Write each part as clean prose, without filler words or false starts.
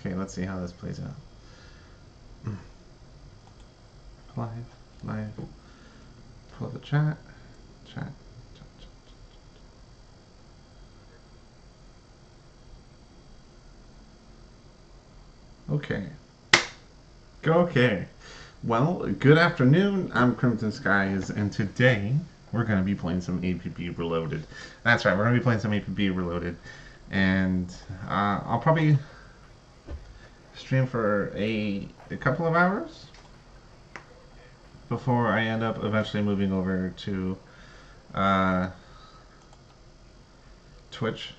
Okay, let's see how this plays out. Live. Pull the chat. Chat. Okay. Okay. Well, good afternoon. I'm Crimson Skies, and today we're going to be playing some APB Reloaded. That's right, we're going to be playing some APB Reloaded. And I'll probably stream for a couple of hours before I end up eventually moving over to Twitch.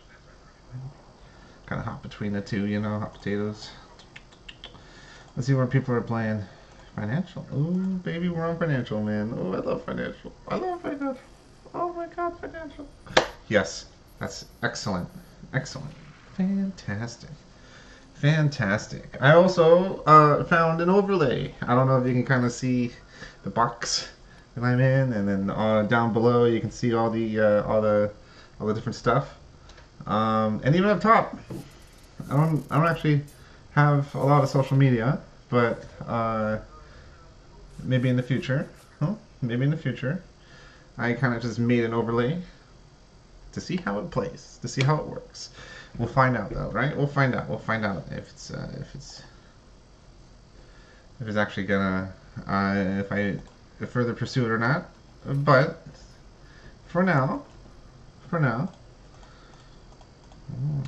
Kind of hop between the two, you know, hot potatoes. Let's see where people are playing. Financial. Ooh, baby, we're on financial, man. Oh, I love financial. I love financial. Oh my god, financial. Yes, that's excellent. Excellent. Fantastic. Fantastic. I also found an overlay. I don't know if you can kind of see the box that I'm in, and then down below you can see all the different stuff. And even up top, I don't actually have a lot of social media, but maybe in the future, maybe in the future, I kind of just made an overlay to see how it plays, to see how it works. We'll find out though, right? We'll find out. We'll find out if it's actually gonna if I further pursue it or not. But for now,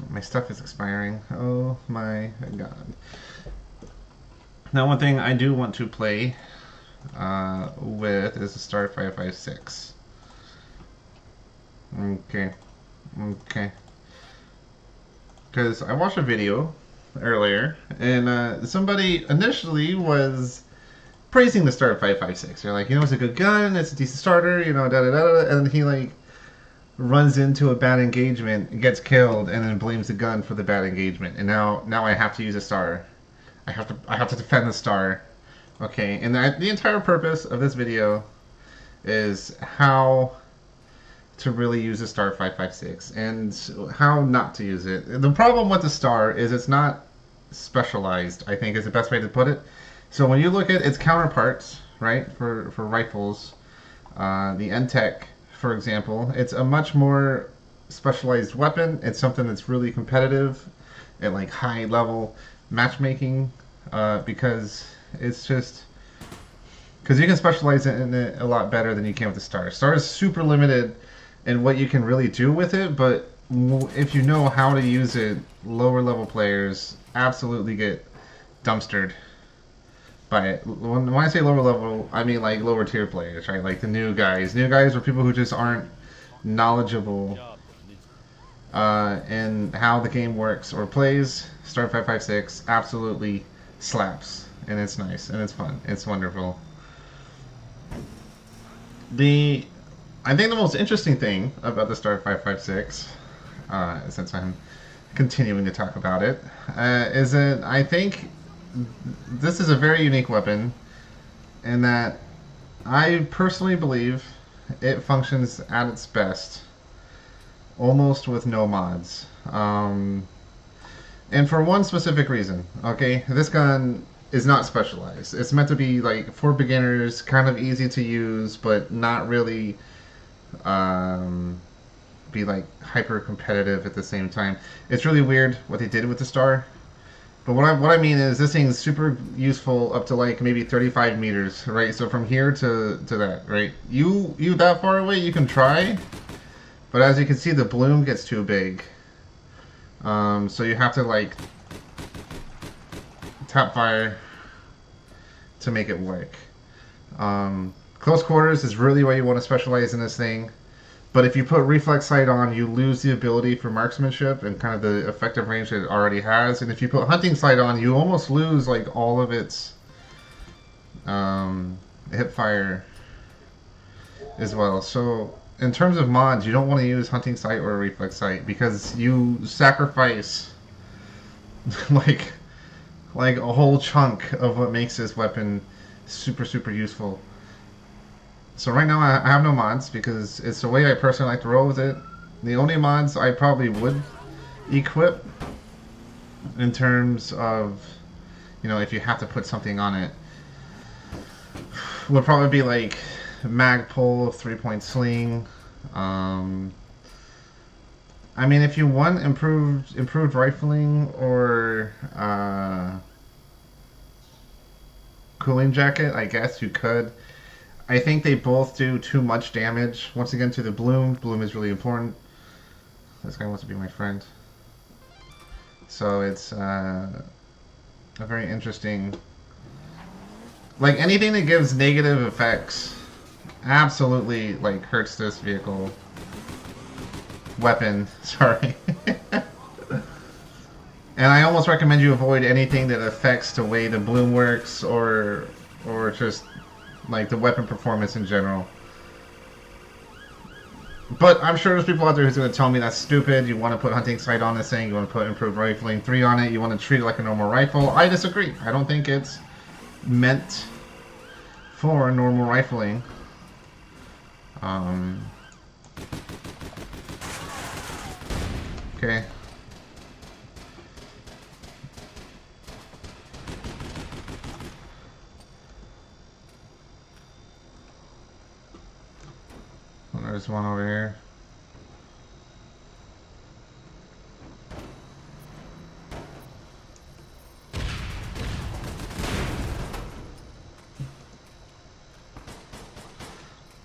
my stuff is expiring. Oh my god. Now, one thing I do want to play with is the Star 556. Okay. Because I watched a video earlier, and somebody initially was praising the Star 556. They're like, you know, it's a good gun, it's a decent starter, you know, and he like runs into a bad engagement, gets killed, and then blames the gun for the bad engagement. And now I have to use a star. I have to defend the star. Okay, and the entire purpose of this video is how to really use the Star 556 and how not to use it. The problem with the star is it's not specialized, I think is the best way to put it. So when you look at its counterparts, right, for rifles, the NTEC, for example, it's a much more specialized weapon. It's something that's really competitive at like high level matchmaking, because it's just because you can specialize in it a lot better than you can with the star. Star is super limited in what you can really do with it, but if you know how to use it, lower level players absolutely get dumpstered by it. When I say lower level, I mean like lower tier players, right? Like the new guys. New guys are people who just aren't knowledgeable in how the game works or plays. Star 556 absolutely slaps, and it's nice, and it's fun. It's wonderful. I think the most interesting thing about the Star 556, since I'm continuing to talk about it, is that I think this is a very unique weapon in that I personally believe it functions at its best almost with no mods. And for one specific reason, okay? This gun is not specialized. It's meant to be like for beginners, kind of easy to use, but not really be like hyper competitive at the same time. It's really weird what they did with the star. But what I mean is this thing's super useful up to like maybe 35 meters, right? So from here to that, right? You that far away you can try, but as you can see the bloom gets too big. So you have to like tap fire to make it work. Close quarters is really where you want to specialize in this thing. But if you put reflex sight on, you lose the ability for marksmanship and kind of the effective range that it already has. And if you put hunting sight on, you almost lose like all of its hip fire as well. So in terms of mods, you don't want to use hunting sight or reflex sight because you sacrifice like a whole chunk of what makes this weapon super useful. So right now I have no mods because it's the way I personally like to roll with it. The only mods I probably would equip in terms of, you know, if you have to put something on it, would probably be like mag pull, 3-point sling. I mean, if you want improved rifling or cooling jacket, I guess you could. I think they both do too much damage. Once again, to the bloom. Bloom is really important. This guy wants to be my friend. So it's a very interesting... Like, anything that gives negative effects absolutely, like, hurts this vehicle. Weapon, sorry. And I almost recommend you avoid anything that affects the way the bloom works or just like the weapon performance in general. But I'm sure there's people out there who's going to tell me that's stupid. You want to put hunting sight on this thing, you want to put improved rifling 3 on it, you want to treat it like a normal rifle. I disagree. I don't think it's meant for normal rifling. Okay. Oh, there's one over here.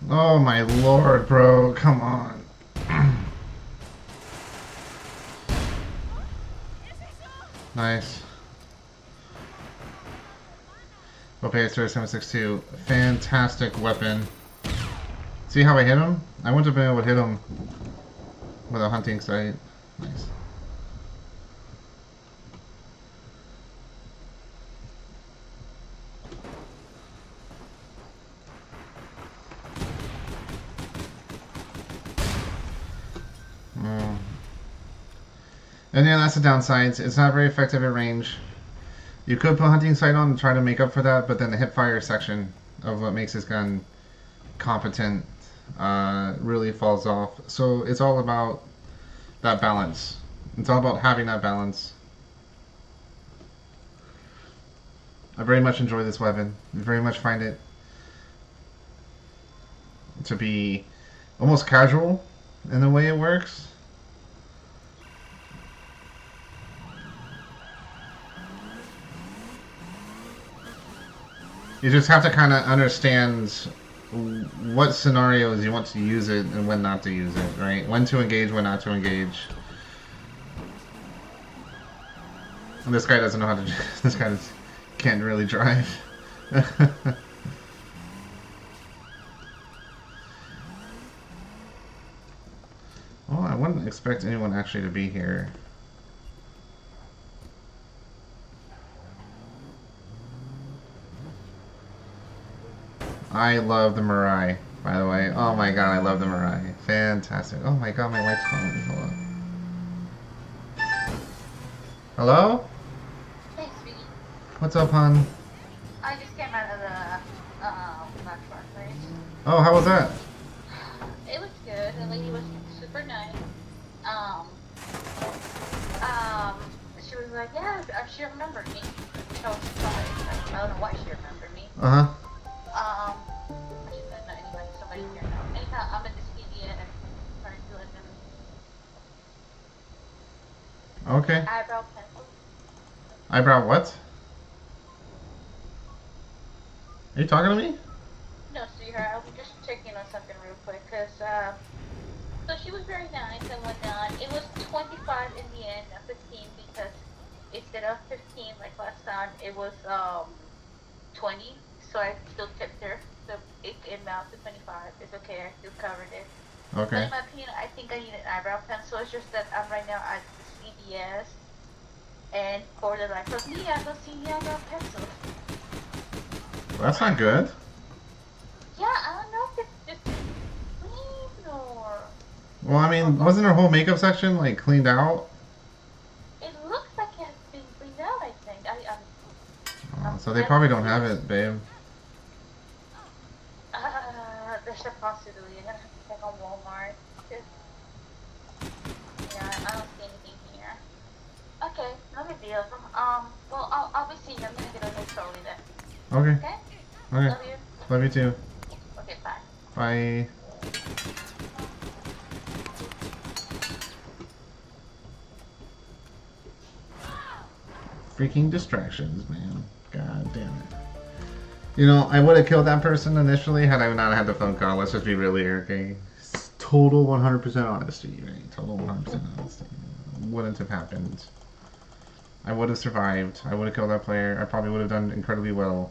Oh my lord, bro, come on. Nice. Okay, 762. Fantastic weapon. See how I hit him? I wouldn't have been able to hit him with a hunting sight. Nice. And yeah, that's the downside. It's not very effective at range. You could put hunting sight on and try to make up for that, but then the hip fire section of what makes this gun competent really falls off. So it's all about that balance. It's all about having that balance. I very much enjoy this weapon. I very much find it to be almost casual in the way it works. You just have to kind of understand what scenarios you want to use it and when not to use it, right? When to engage, when not to engage. And this guy doesn't know how to... This guy can't really drive. Well, I wouldn't expect anyone actually to be here. I love the Mirai, by the way. Oh my god, I love the Mirai. Fantastic. Oh my god, my wife's calling me. Hold on. Hello? Hey, sweetie. What's up, hon? I just came out of the black bar place. Oh, how was that? It was good. The lady was super nice. She was like, yeah, she remembered me. So I don't know why she remembered me. Uh-huh. She said, no, anyway, somebody's here now. Anyhow, I'm in this media and trying to let them. Okay. Eyebrow pencil. Eyebrow what? Are you talking to me? No, sweetheart, I was just checking on something real quick, because, so she was very nice and whatnot. It was 25 in the end, not 15, because instead of 15 like last time, it was, 20, so I still tipped her. So it amounts to 25. It's okay, I still covered it. Okay. But in my opinion, I think I need an eyebrow pencil. It's just that I'm right now at CVS, and for the life of me, I don't see the eyebrow pencils. Well, that's not good. Yeah, I don't know if it's just clean or... Well, I mean, wasn't her whole makeup section, like, cleaned out? It looks like it has been cleaned out, I think. Oh, so they probably don't have it, babe. There's a possibility. I'm gonna have to check on Walmart. Yeah, I don't see anything here. Okay, no no big deal. Well, I'll be seeing you. I'm gonna get on this early then. Okay. Okay? Okay. Love you. Love you too. Okay, bye. Bye. Freaking distractions, man. God damn it. You know, I would have killed that person initially had I not had the phone call. Let's just be really okay. Total 100% honesty, right? Total 100% honesty. Wouldn't have happened. I would have survived. I would have killed that player. I probably would have done incredibly well.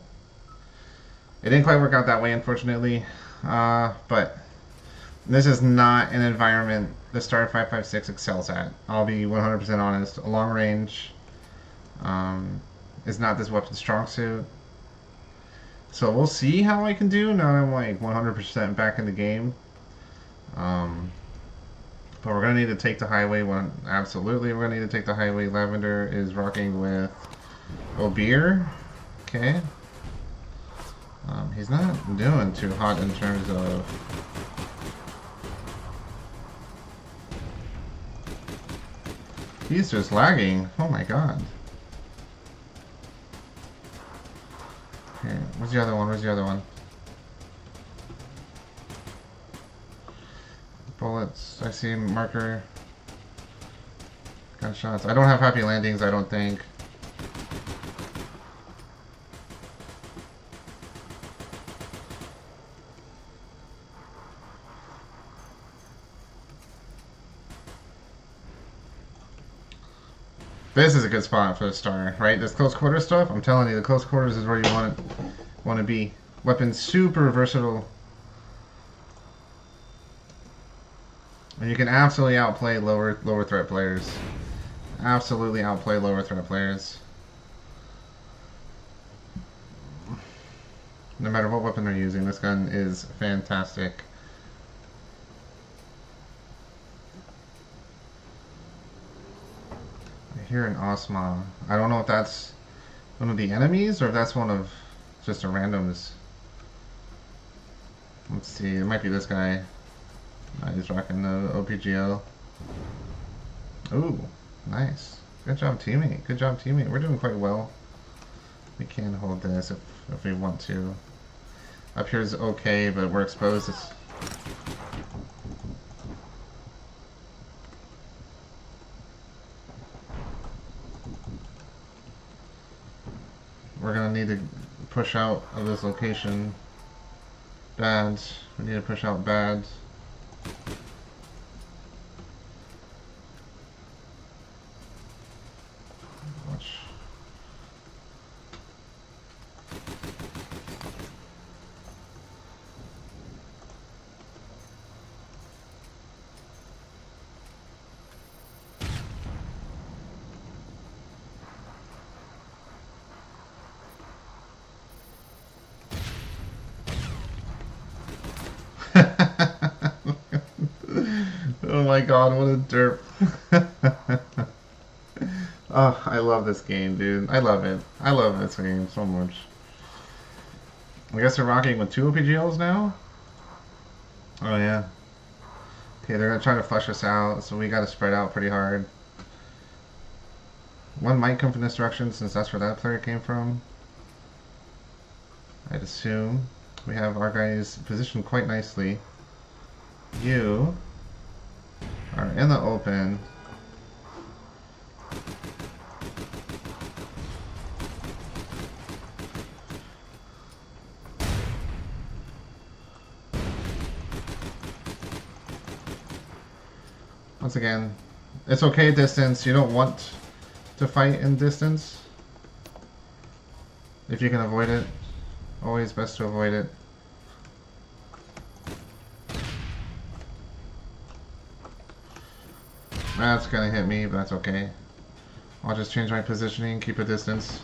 It didn't quite work out that way, unfortunately. But this is not an environment the Star 556 excels at. I'll be 100% honest. Long range is not this weapon's strong suit. So we'll see how I can do now that I'm like 100% back in the game. But we're going to need to take the highway one. Absolutely, we're going to need to take the highway. Lavender is rocking with Obeer. Okay. He's not doing too hot in terms of... He's just lagging. Oh my god. Okay, where's the other one? Where's the other one? Bullets. I see marker. Gunshots. I don't have happy landings, I don't think. This is a good spot for a star, right? This close quarter stuff, I'm telling you, the close quarters is where you want to be. Weapon super versatile. And you can absolutely outplay lower threat players. Absolutely outplay lower threat players. No matter what weapon they're using, this gun is fantastic. I hear an Osma. I don't know if that's one of the enemies or if that's one of just a randoms. Let's see, it might be this guy. He's rocking the OPGL. Ooh, nice. Good job, teammate. Good job, teammate. We're doing quite well. We can hold this if we want to. Up here is okay, but we're exposed. We're gonna need to push out of this location. Bad. We need to push out bad. Watch. Oh my god, what a derp. Oh, I love this game, dude. I love it. I love this game so much. I guess they're rocking with 2 OPGLs now? Oh yeah. Okay, they're gonna try to flush us out, so we gotta spread out pretty hard. One might come from this direction since that's where that player came from. I'd assume. We have our guys positioned quite nicely. You are in the open. Once again, it's okay at distance. You don't want to fight in distance. If you can avoid it, always best to avoid it. That's gonna hit me, but that's okay. I'll just change my positioning, keep a distance.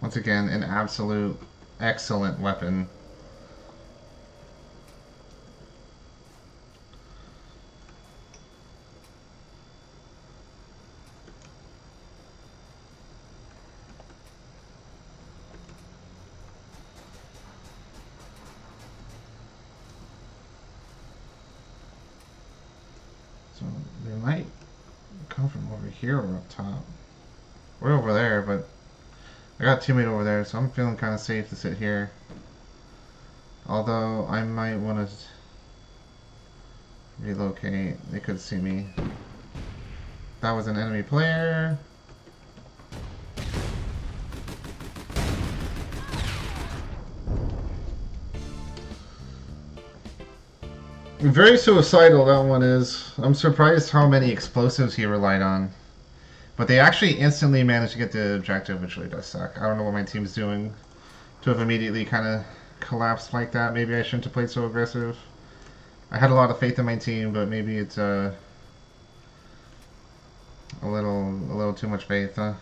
Once again, an absolute excellent weapon. So they might come from over here or up top. We're over there, but I got a teammate over there, so I'm feeling kind of safe to sit here. Although I might want to relocate. They could see me. That was an enemy player. Very suicidal, that one is. I'm surprised how many explosives he relied on. But they actually instantly managed to get the objective, which really does suck. I don't know what my team's doing to have immediately kind of collapsed like that. Maybe I shouldn't have played so aggressive. I had a lot of faith in my team, but maybe it's a little too much faith, huh?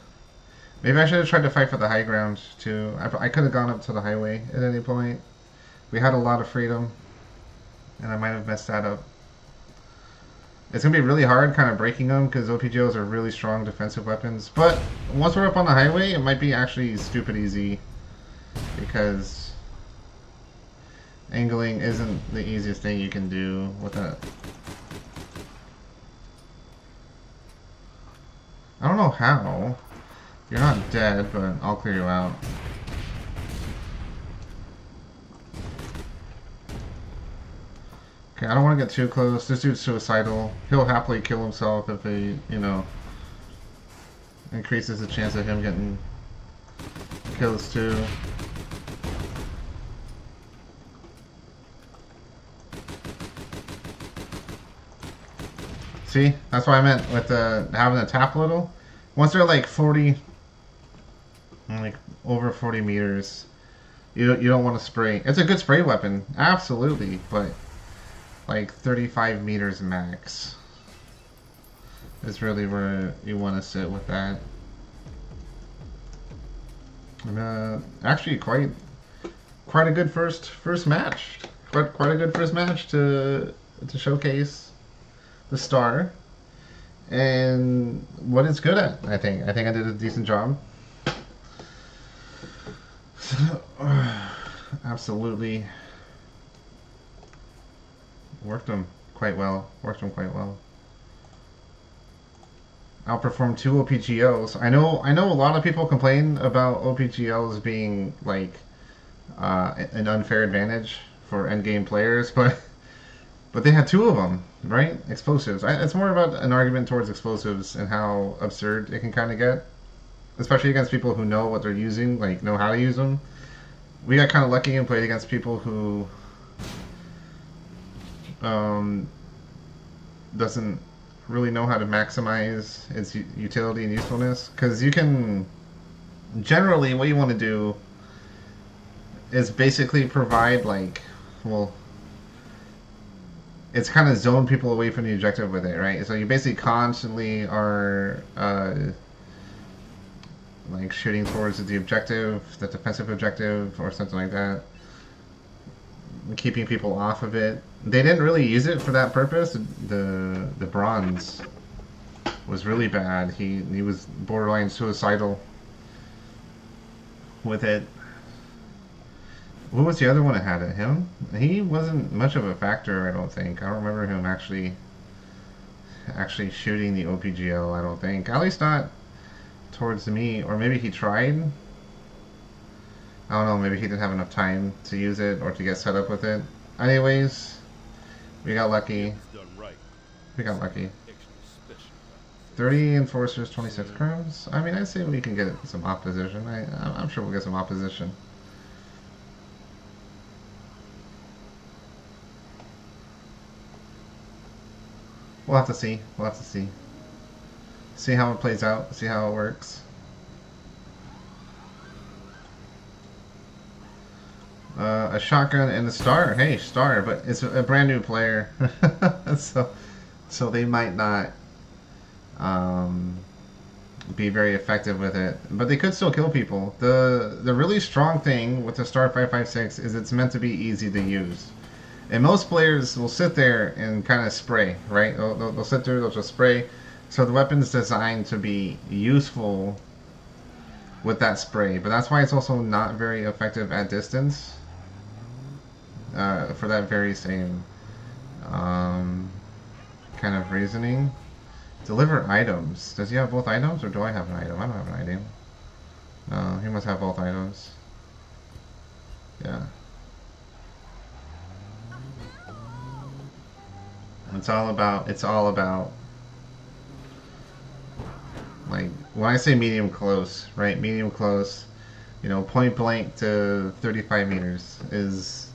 Maybe I should have tried to fight for the high ground, too. I could have gone up to the highway at any point. We had a lot of freedom, and I might have messed that up. It's going to be really hard kind of breaking them, because OPGOs are really strong defensive weapons. But once we're up on the highway, it might be actually stupid easy, because angling isn't the easiest thing you can do with that. I don't know how. You're not dead, but I'll clear you out. Okay, I don't want to get too close. This dude's suicidal. He'll happily kill himself if he, you know, increases the chance of him getting kills too. See? That's what I meant with having the tap a little. Once they're like 40, like over 40 meters, you don't want to spray. It's a good spray weapon, absolutely, but like 35 meters max is really where you want to sit with that. And, actually, quite a good first match. Quite a good first match to showcase the star and what it's good at. I think I did a decent job. Absolutely worked them quite well. Outperformed 2 OPGLs. I know a lot of people complain about OPGLs being like an unfair advantage for endgame players, but they had 2 of them, right? Explosives. It's more about an argument towards explosives and how absurd it can kind of get, especially against people who know what they're using, like know how to use them. We got kind of lucky and played against people who doesn't really know how to maximize its utility and usefulness. Because you can generally, what you want to do is basically provide like, well, it's kind of zone people away from the objective with it, right? So you basically constantly are like shooting towards the objective, the defensive objective, or something like that, keeping people off of it. They didn't really use it for that purpose. The bronze was really bad. He was borderline suicidal with it. What was the other one that had it? Him? He wasn't much of a factor, I don't think. I don't remember him actually shooting the OPGL, I don't think. At least not towards me. Or maybe he tried. I don't know, maybe he didn't have enough time to use it or to get set up with it. Anyways, we got lucky. 30 enforcers, 26 crimes. I mean, I'd say we can get some opposition. I'm sure we'll get some opposition. We'll have to see. See how it plays out. See how it works. A shotgun and a star. Hey, star, but it's a brand new player, so they might not be very effective with it. But they could still kill people. The really strong thing with the star 556 is it's meant to be easy to use. And most players will sit there and kind of spray, right? They'll sit there, they'll just spray. So the weapon's designed to be useful with that spray. But that's why it's also not very effective at distance. For that very same kind of reasoning. Deliver items. Does he have both items, or do I have an item? I don't have an item. No, he must have both items. Yeah. It's all about, like, when I say medium close, right? Medium close, you know, point blank to 35 meters is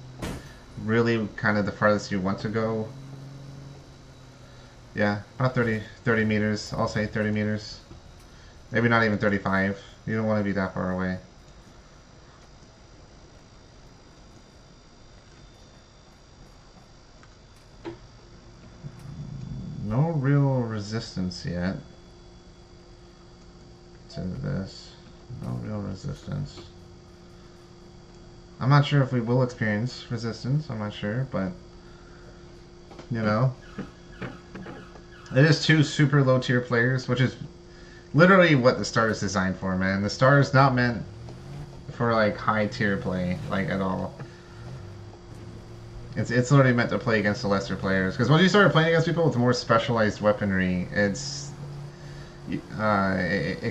really kind of the farthest you want to go. Yeah, about 30 meters. I'll say 30 meters. Maybe not even 35. You don't want to be that far away. No real resistance yet to this. No real resistance. I'm not sure if we will experience resistance. I'm not sure, but you know, it is two super low tier players, which is literally what the star is designed for, man. The star is not meant for like high tier play, like at all. It's literally meant to play against the lesser players. Because once you start playing against people with more specialized weaponry, it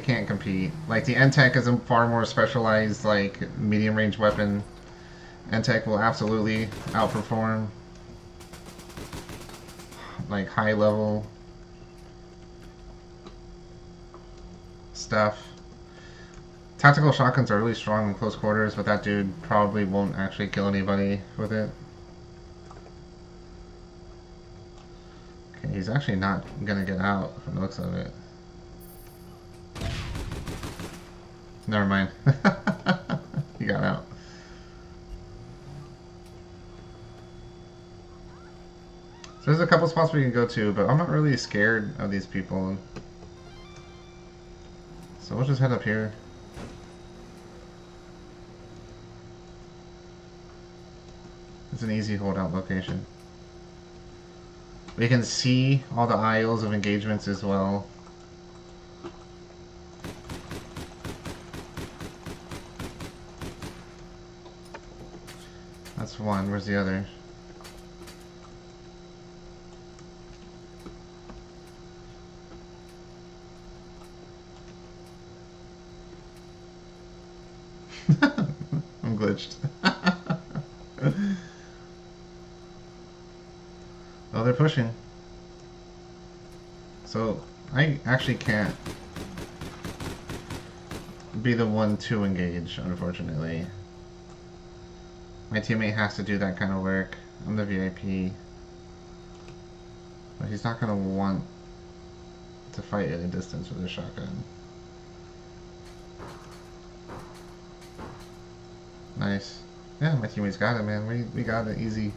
can't compete. Like the N-Tech is a far more specialized, like medium range weapon. N-Tech will absolutely outperform like high level stuff. Tactical shotguns are really strong in close quarters, but that dude probably won't actually kill anybody with it. Okay, he's actually not gonna get out from the looks of it. Never mind. He got out. So there's a couple spots we can go to, but I'm not really scared of these people. So we'll just head up here. It's an easy holdout location. We can see all the aisles of engagements as well. That's one. Where's the other? I'm glitched. Oh, they're pushing. So, I actually can't be the one to engage, unfortunately. My teammate has to do that kind of work. I'm the VIP. But he's not going to want to fight at a distance with a shotgun. Nice. Yeah, my teammates got it, man. We got it easy.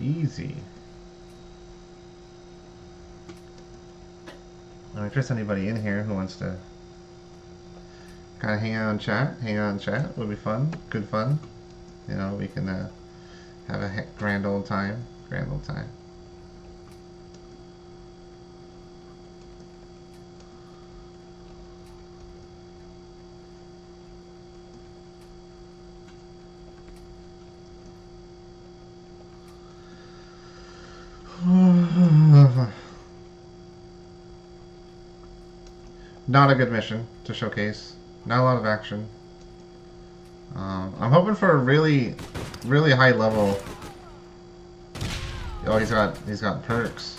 Easy. If there's anybody in here who wants to kind of hang out and chat, would be fun. Good fun. You know, we can have a grand old time. Grand old time. Not a good mission to showcase. Not a lot of action. I'm hoping for a really high level. Oh, he's got perks.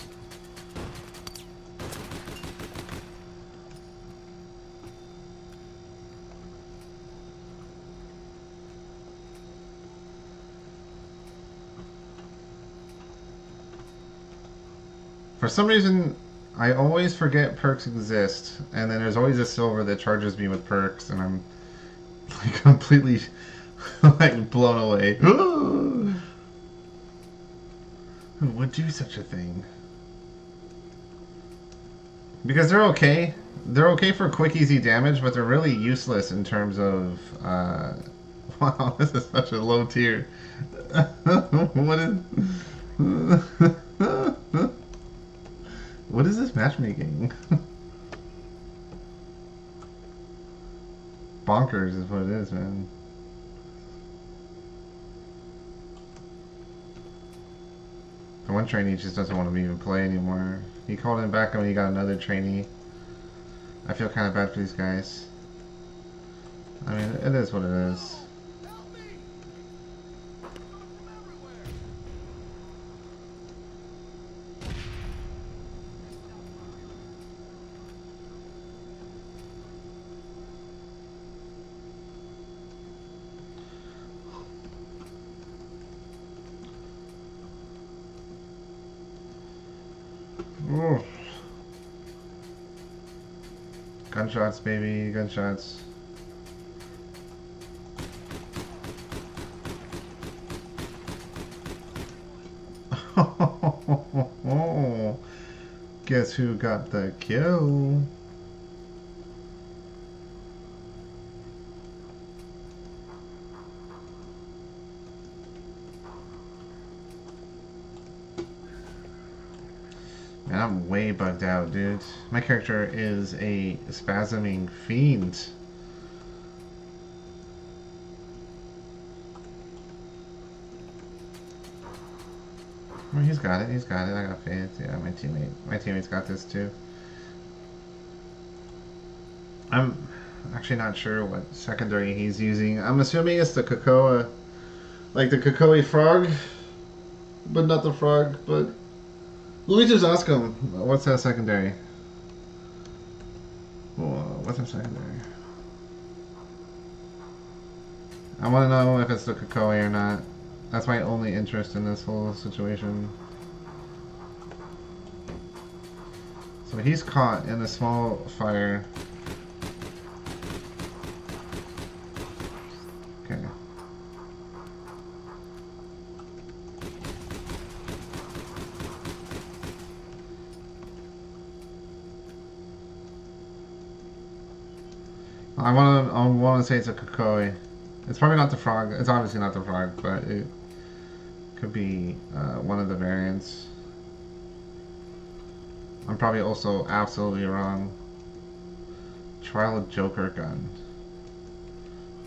For some reason, I always forget perks exist, and then there's always a silver that charges me with perks, and I'm like completely like blown away. Who would do such a thing? Because they're okay. They're okay for quick, easy damage, but they're really useless in terms of. Wow, this is such a low tier. What is? What is this matchmaking? Bonkers is what it is, man. one trainee just doesn't want to even play anymore. He called him back when he got another trainee. I feel kind of bad for these guys. I mean, it is what it is. Ooh. Gunshots, baby, gunshots. Guess who got the kill? Man, I'm way bugged out, dude. My character is a spasming fiend. Oh, he's got it. He's got it. I got faith. Yeah, my teammate's got this too. I'm actually not sure what secondary he's using. I'm assuming it's the Cocoa, like the Cocoa frog, but not the frog. But let me just ask him, what's that secondary? What's that secondary? I want to know if it's the Cocoa or not. That's my only interest in this whole situation. So he's caught in a small fire. Okay. I want to say it's a Cocoa. It's probably not the frog. It's obviously not the frog, but it could be one of the variants. I'm probably also absolutely wrong. Trial of Joker gun.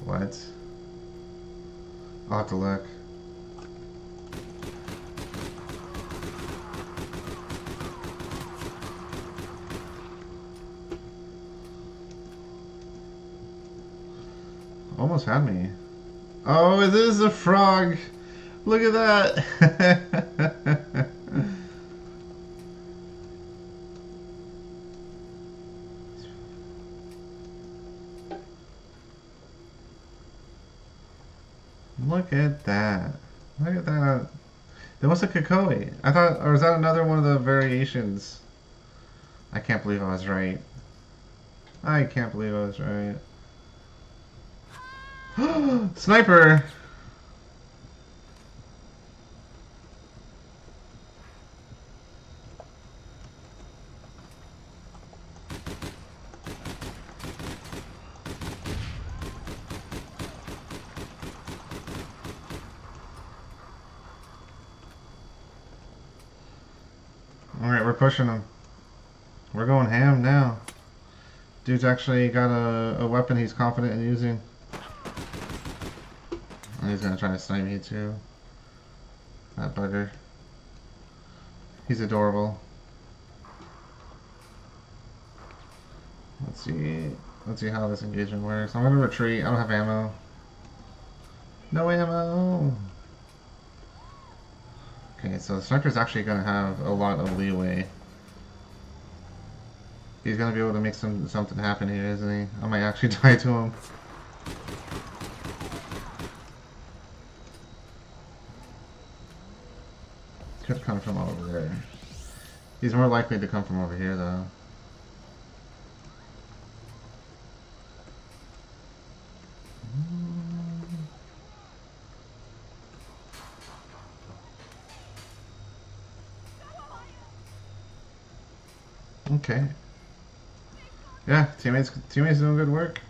What? I'll have to look. Almost had me. Oh, it is a frog! Look at that! Look at that. Look at that. That was a Cocoa. I thought, or is that another one of the variations? I can't believe I was right. I can't believe I was right. Sniper! Alright, we're pushing him. We're going ham now. Dude's actually got a weapon he's confident in using. And he's gonna try to snipe me too. That bugger. He's adorable. Let's see how this engagement works. I'm gonna retreat. I don't have ammo. No ammo! Okay, so the sniper's actually gonna have a lot of leeway. He's gonna be able to make something happen here, isn't he? I might actually die to him. Could come from over there. He's more likely to come from over here, though. Okay. Yeah, teammates doing good work.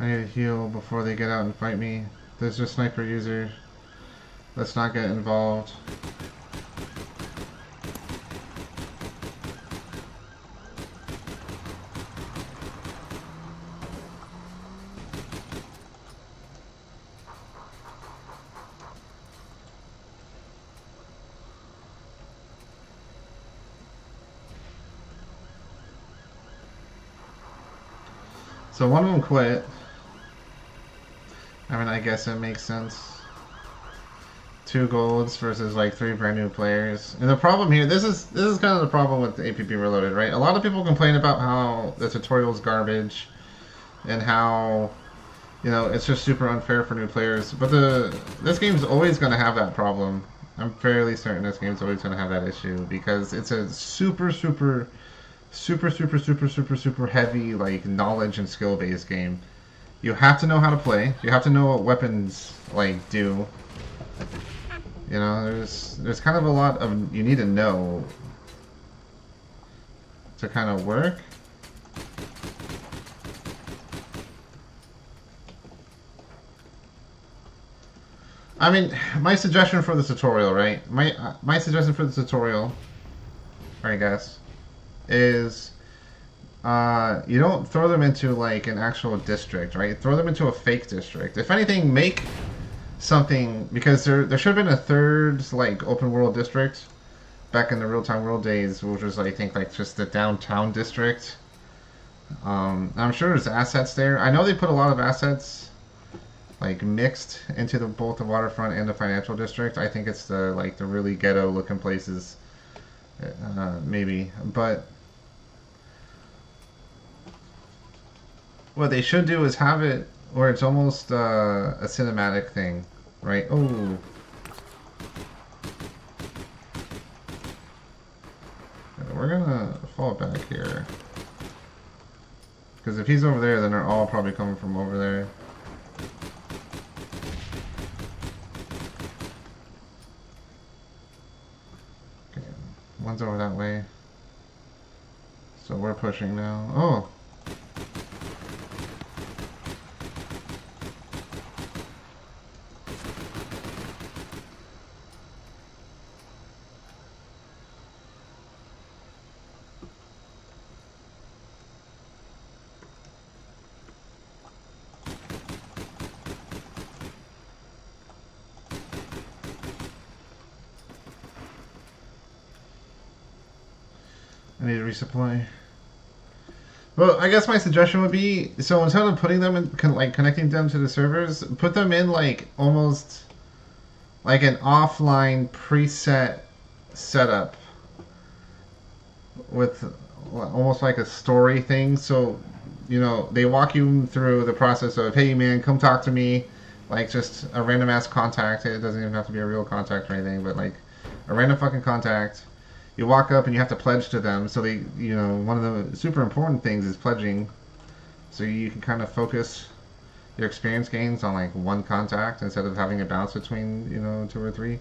I need to heal before they get out and fight me. There's a sniper user. Let's not get involved. So one of them quit. I mean, I guess it makes sense. 2 golds versus like 3 brand new players. And the problem here, this is kind of the problem with the APB Reloaded, right? A lot of people complain about how the tutorial's garbage and how, you know, it's just super unfair for new players. But this game's always going to have that problem. I'm fairly certain this game's always going to have that issue because it's a super heavy like knowledge and skill based game. You have to know how to play. You have to know what weapons like do. You know, there's kind of a lot of you need to know to kind of work. I mean, my suggestion for the tutorial, right? My suggestion for the tutorial, I guess, is you don't throw them into like an actual district, right? Throw them into a fake district. If anything, make something, because there should have been a third like open world district back in the real time world days, which was I think like just the downtown district. I'm sure there's assets there. I know they put a lot of assets like mixed into both the waterfront and the financial district. I think it's the like the really ghetto looking places, maybe. But what they should do is have it where it's almost a cinematic thing, right? Oh. We're gonna fall back here. Because if he's over there, then they're all probably coming from over there. Okay, one's over that way. So we're pushing now. Oh! I need to resupply. Well, I guess my suggestion would be, so instead of putting them in, like connecting them to the servers, put them in like almost like an offline preset setup with almost like a story thing. So, you know, they walk you through the process of, hey man, come talk to me, like just a random ass contact. It doesn't even have to be a real contact or anything, but like a random fucking contact. You walk up and you have to pledge to them. So they, you know, one of the super important things is pledging. So you can kind of focus your experience gains on like one contact instead of having it bounce between, you know, 2 or 3.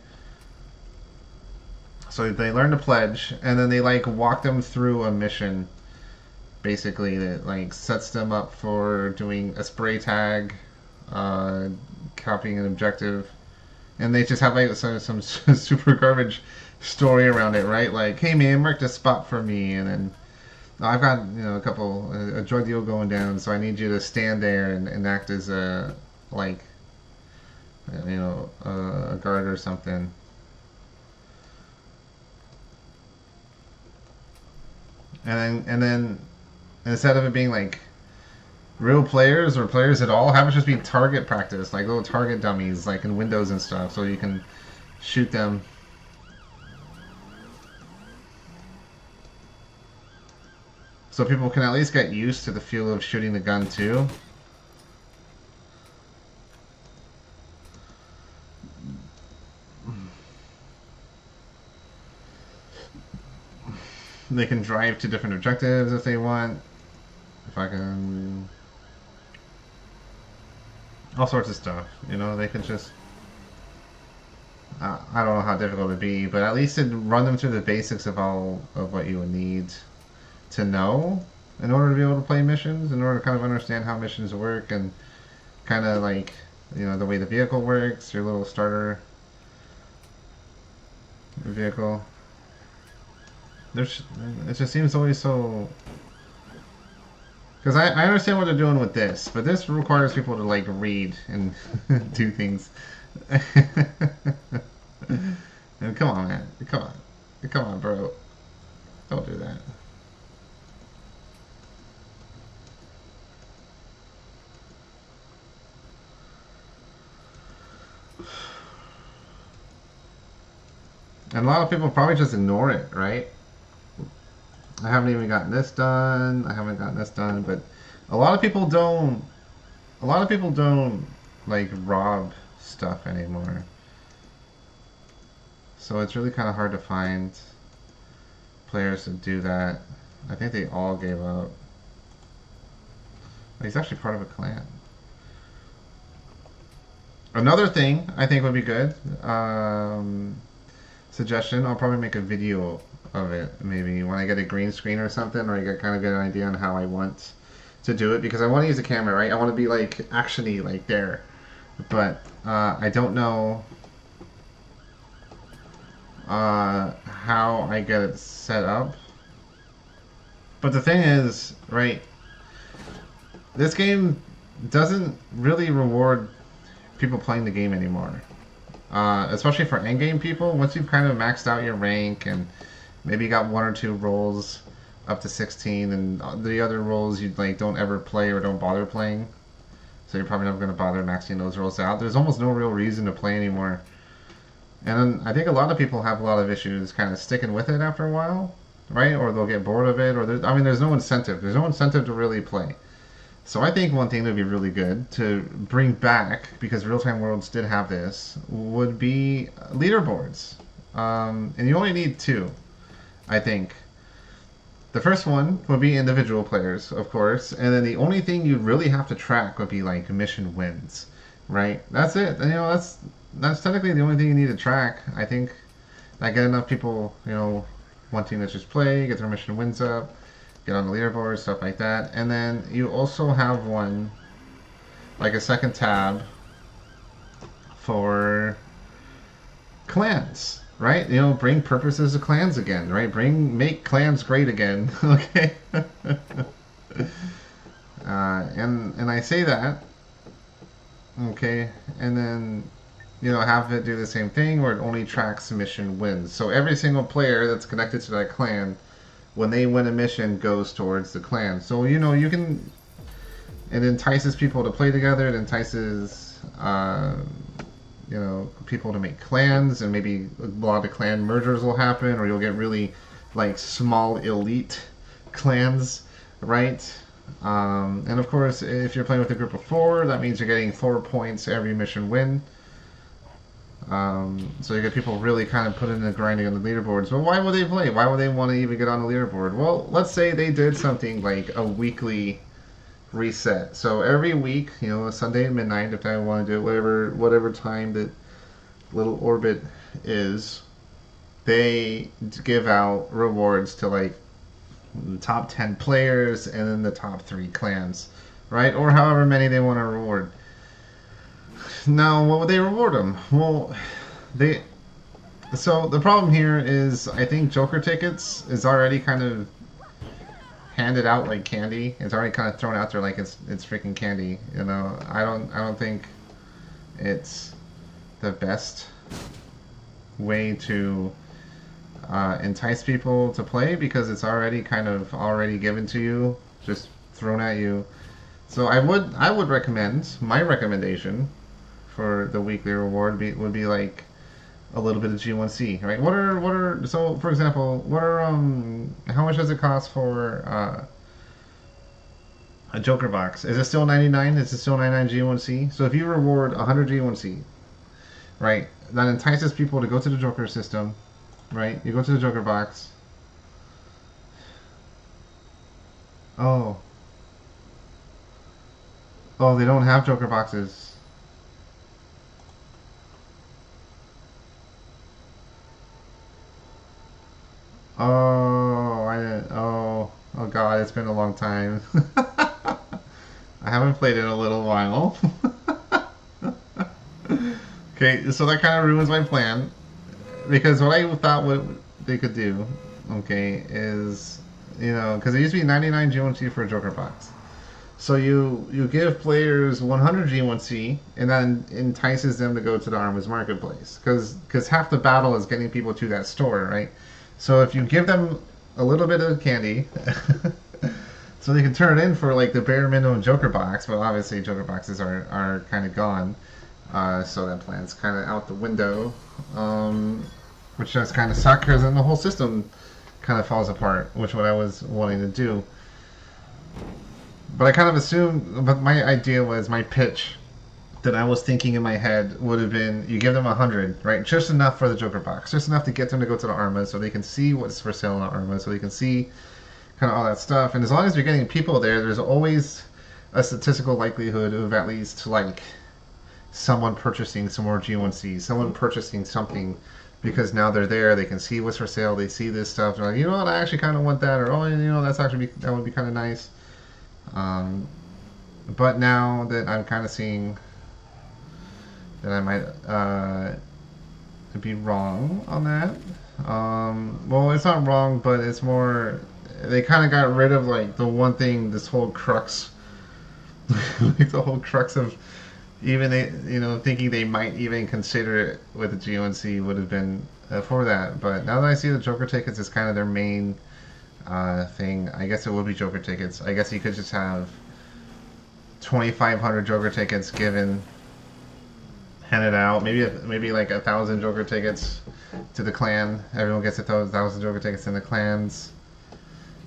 So they learn to pledge, and then they like walk them through a mission, basically that like sets them up for doing a spray tag, copying an objective, and they just have like some super garbage story around it, right? Like, hey man, mark this spot for me, and then I've got, you know, a drug deal going down, so I need you to stand there and act as a like, you know, a guard or something. And then instead of it being like real players or players at all, have it just be target practice, like little target dummies, like in Windows and stuff, so you can shoot them. So people can at least get used to the feel of shooting the gun too. They can drive to different objectives if they want. If I can... all sorts of stuff, you know, they could just... I don't know how difficult it'd be, but at least it'd run them through the basics of all of what you would need to know in order to be able to play missions, in order to kind of understand how missions work, and kind of like, you know, the way the vehicle works, your little starter vehicle. It just seems always so... Because I understand what they're doing with this, but this requires people to like read and do things. And come on, man. Come on, bro. Don't do that. And a lot of people probably just ignore it, right? I haven't even gotten this done. I haven't gotten this done, but a lot of people don't. A lot of people don't like rob stuff anymore. So it's really kind of hard to find players to do that. I think they all gave up. He's actually part of a clan. Another thing I think would be good. Suggestion. I'll probably make a video of it maybe when I get a green screen or something, or I get kind of get an idea on how I want to do it, because I want to use the camera, right? I want to be like actiony, like there, but I don't know how I get it set up. But the thing is, right, this game doesn't really reward people playing the game anymore. Especially for endgame people, once you've kind of maxed out your rank and maybe you got one or two roles up to 16, and the other roles you like don't ever play or don't bother playing, so you're probably never going to bother maxing those roles out. There's almost no real reason to play anymore, and I think a lot of people have a lot of issues kind of sticking with it after a while, right? Or they'll get bored of it, or I mean, there's no incentive. There's no incentive to really play. So I think one thing that would be really good to bring back, because Real-Time Worlds did have this, would be leaderboards. And you only need two, I think. The first one would be individual players, of course, and then the only thing you really have to track would be like mission wins, right? That's it. And, that's technically the only thing you need to track. I think I get enough people, wanting to just play, get their mission wins up, get on the leaderboard, stuff like that. And then you also have one, like a second tab for clans, right? Bring purposes of clans again, right? Make clans great again, okay? And I say that, okay, and then have it do the same thing, where it only tracks mission wins. So every single player that's connected to that clan, when they win a mission, goes towards the clan. So you can. It entices people to play together. It entices people to make clans, and maybe a lot of clan mergers will happen, or you'll get really like small elite clans, right? And of course, if you're playing with a group of 4, that means you're getting 4 points every mission win. So you get people really kind of put in the grinding on the leaderboards. But why would they play? Why would they want to even get on the leaderboard? Well, let's say they did something like a weekly reset. So every week, Sunday at midnight, if I want to do it, whatever time that little orbit is, they give out rewards to like the top 10 players and then the top 3 clans, right? Or however many they want to reward. Now, what would they reward them? Well, so the problem here is, I think Joker tickets is already kind of handed out like candy. It's already kind of thrown out there like it's freaking candy. I don't think it's the best way to entice people to play, because it's already kind of already given to you, just thrown at you. So I would recommend, my recommendation for the weekly reward would be like a little bit of G1C, right? So for example, how much does it cost for a Joker box? Is it still 99? Is it still 99 G1C? So if you reward 100 G1C, right, that entices people to go to the Joker system, right? You go to the Joker box. Oh, they don't have Joker boxes. Oh God, it's been a long time. I haven't played in a little while. Okay, so that kind of ruins my plan, because what I thought what they could do, okay, is, because it used to be 99 G1C for a Joker box. So you give players 100 G1C, and then entices them to go to the Armors Marketplace, because half the battle is getting people to that store, right? So if you give them a little bit of candy, so they can turn it in for like the bare minimum Joker box, but obviously Joker boxes are kind of gone. So that plan's kind of out the window, which does kind of suck because then the whole system kind of falls apart, which what I was wanting to do. But I kind of assumed, but my idea was my pitch that I was thinking in my head would have been you give them 100, right? Just enough for the Joker box, just enough to get them to go to the Arma so they can see what's for sale in the Arma, so they can see kind of all that stuff. And as long as you're getting people there, there's always a statistical likelihood of at least like someone purchasing some more G1Cs, someone purchasing something because now they're there, they can see what's for sale, they see this stuff, they're like, you know what, I actually kind of want that, or oh, you know, that would be kind of nice. But now that I'm kind of seeing that I might be wrong on that. Well, it's not wrong, but it's more they kind of got rid of like the one thing, this whole crux, like the whole crux of even they, you know, thinking they might even consider it with the GONC would have been for that. But now that I see the Joker tickets is kind of their main thing, I guess it would be Joker tickets. I guess you could just have 2,500 Joker tickets given, handed out. Maybe like 1,000 Joker tickets to the clan. Everyone gets 1,000 Joker tickets in the clans.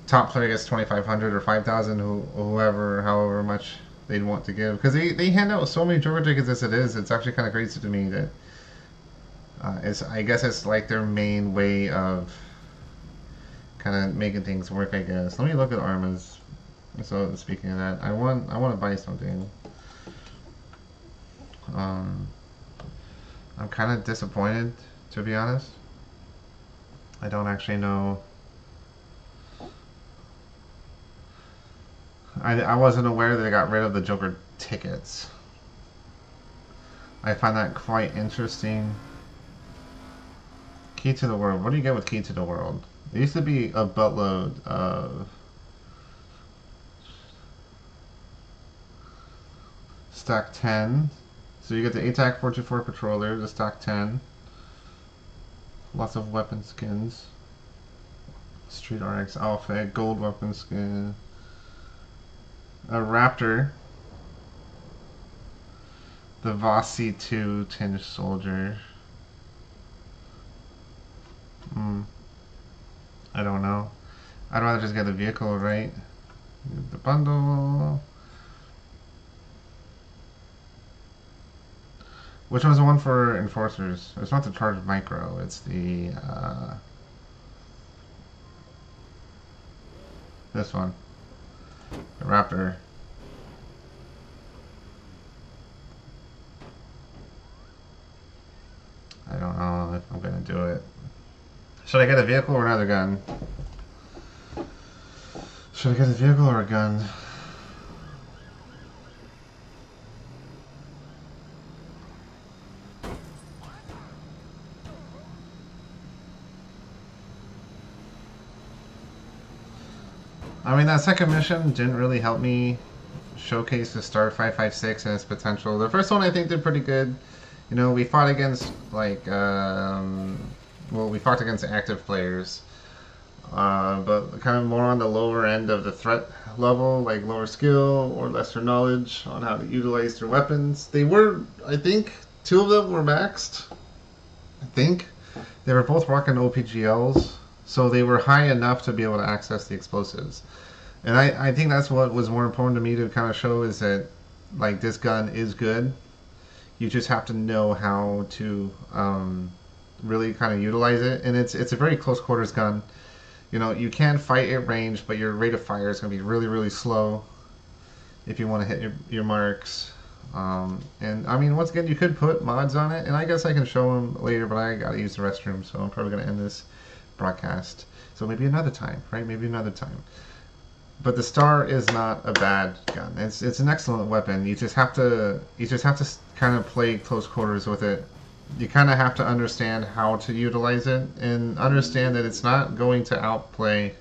Top player gets 2,500 or 5,000, whoever, however much they'd want to give. Because they hand out so many Joker tickets as it is. It's actually kind of crazy to me that I guess it's like their main way of kind of making things work. I guess. Let me look at Armas. So speaking of that, I want to buy something. I'm kind of disappointed, to be honest. I don't actually know. I wasn't aware that they got rid of the Joker tickets. I find that quite interesting. Key to the World. What do you get with Key to the World? There used to be a buttload of stock 10. So you get the ATAC 424 Patroller, the stock 10. Lots of weapon skins. Street RX outfit, gold weapon skin. A Raptor. The Voss C2 Tinge Soldier. I don't know. I'd rather just get the vehicle, right? The bundle. Which one's the one for enforcers? It's not the Charged Micro, it's the this one. The Raptor. I don't know if I'm gonna do it. Should I get a vehicle or another gun? Should I get a vehicle or a gun? I mean, that second mission didn't really help me showcase the Star 556 and its potential. The first one I think did pretty good. You know, we fought against, like, well, we fought against active players. But kind of more on the lower end of the threat level, like lower skill or lesser knowledge on how to utilize their weapons. They were, I think, 2 of them were maxed. I think. They were both rocking OPGLs. So they were high enough to be able to access the explosives. And I think that's what was more important to me to kind of show is that, like, this gun is good. You just have to know how to really kind of utilize it. And it's a very close quarters gun. You know, you can fight at range, but your rate of fire is going to be really, really slow if you want to hit your marks. And, I mean, once again, you could put mods on it. And I guess I can show them later, but I got to use the restroom, so I'm probably going to end this broadcast. So maybe another time, right? Maybe another time. But the Star is not a bad gun. It's an excellent weapon. You just have to kind of play close quarters with it. You kind of have to understand how to utilize it and understand that it's not going to outplay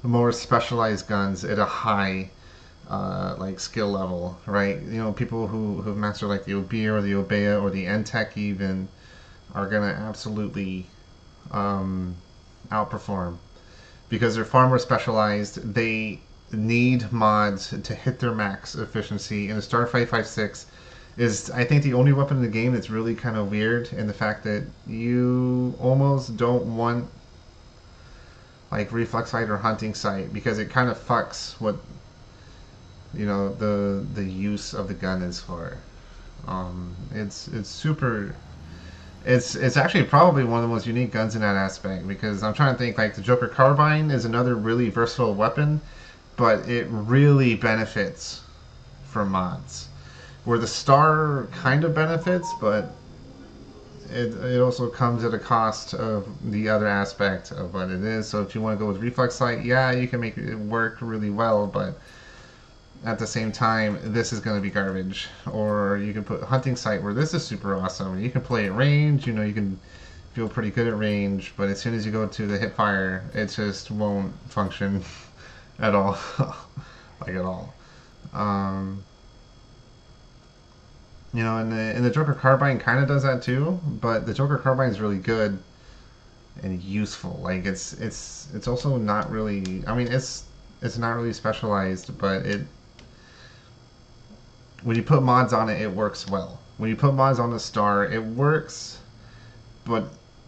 more specialized guns at a high like skill level, right? You know, people who've mastered like the OB or the Obeya or the NTEC even are gonna absolutely outperform because they're far more specialized. They need mods to hit their max efficiency, and the Star 556 is I think the only weapon in the game that's really kind of weird, in the fact that you almost don't want like reflex sight or hunting sight because it kind of fucks what the use of the gun is for. It's super. It's actually probably one of the most unique guns in that aspect because I'm trying to think like the Joker carbine is another really versatile weapon, but it really benefits from mods. Where the star kind of benefits, but it also comes at a cost of the other aspect of what it is. So if you want to go with reflex sight, yeah, you can make it work really well, but at the same time, this is going to be garbage. Or you can put hunting sight where this is super awesome. You can play at range, you can feel pretty good at range, but as soon as you go to the hip fire, it just won't function at all. Like at all. Um, and the Joker Carbine kind of does that too, but the Joker Carbine is really good and useful. Like it's also not really. I mean, it's not really specialized, but it when you put mods on it, it works well. When you put mods on the star, it works, but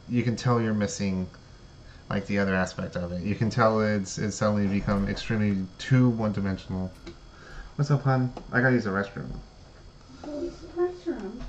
you can tell you're missing like the other aspect of it. You can tell it's suddenly become extremely too one dimensional. What's up, hon? I gotta use the restroom. Go use the restroom.